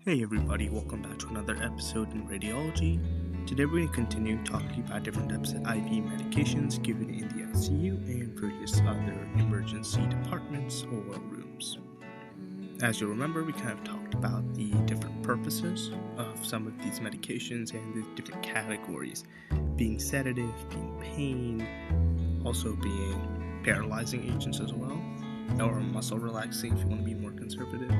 Hey everybody, welcome back to another episode in Radiology. Today we're going to continue talking about different types of IV medications given in the ICU and various other emergency departments or rooms. As you'll remember, we kind of talked about the different purposes of some of these medications and the different categories, being sedative, being pain, also being paralyzing agents as well, or muscle relaxing if you want to be more conservative.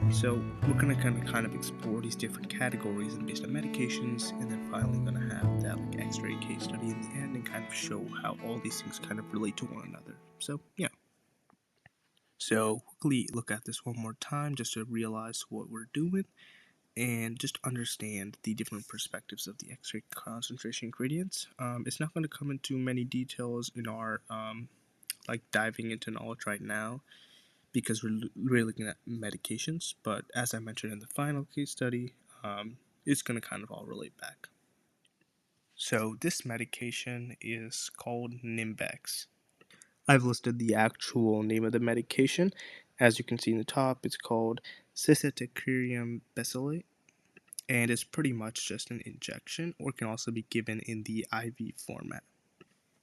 So we're gonna kind of explore these different categories and based on medications, and then finally gonna have that X-ray case study in the end and kind of show how all these things kind of relate to one another. So yeah. So quickly look at this one more time just to realize what we're doing and just understand the different perspectives of the X-ray concentration gradients. It's not going to come into many details in our diving into knowledge right now, because we're really looking at medications, but as I mentioned in the final case study, it's going to kind of all relate back. So this medication is called Nimbex. I've listed the actual name of the medication. As you can see in the top, it's called cisaticurium bacillate, and it's pretty much just an injection, or can also be given in the IV format.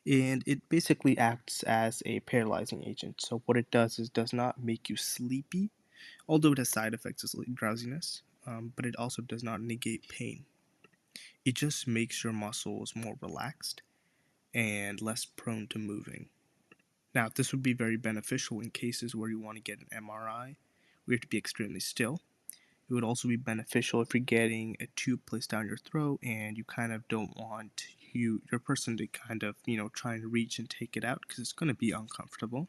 And it basically acts as a paralyzing agent. So what it does is does not make you sleepy, although it has side effects like drowsiness, but it also does not negate pain. It just makes your muscles more relaxed and less prone to moving. Now, this would be very beneficial in cases where you want to get an MRI, where you have to be extremely still. It would also be beneficial if you're getting a tube placed down your throat and you kind of don't want your person to kind of, try and reach and take it out because it's going to be uncomfortable.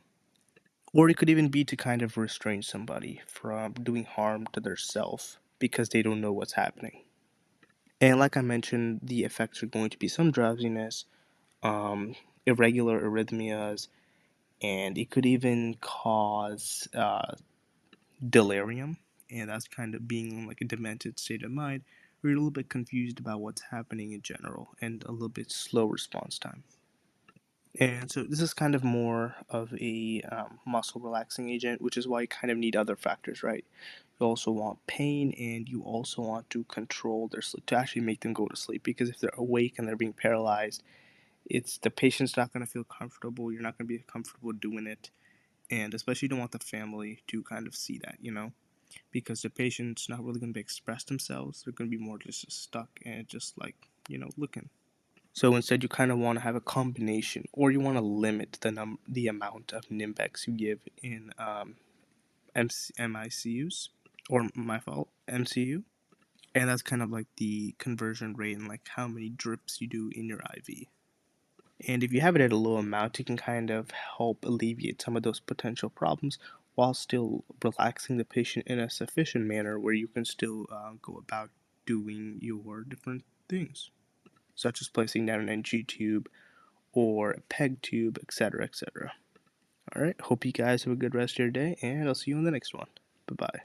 Or it could even be to kind of restrain somebody from doing harm to their self because they don't know what's happening. And like I mentioned, the effects are going to be some drowsiness, irregular arrhythmias, and it could even cause delirium. And that's kind of being in like a demented state of mind, where you're a little bit confused about what's happening in general and a little bit slow response time. And so this is kind of more of a muscle relaxing agent, which is why you kind of need other factors, right? You also want pain, and you also want to control their sleep to actually make them go to sleep. Because if they're awake and they're being paralyzed, it's the patient's not going to feel comfortable. You're not going to be comfortable doing it, and especially you don't want the family to kind of see that, because the patient's not really going to express themselves. They're going to be more just stuck and just looking. So instead, you kind of want to have a combination, or you want to limit the amount of Nimbex you give in MICUs, or my fault, MCU, and that's kind of like the conversion rate and like how many drips you do in your IV. And if you have it at a low amount, you can kind of help alleviate some of those potential problems while still relaxing the patient in a sufficient manner where you can still go about doing your different things, such as placing down an NG tube or a peg tube, etc., etc. All right, hope you guys have a good rest of your day, and I'll see you on the next one. Bye bye.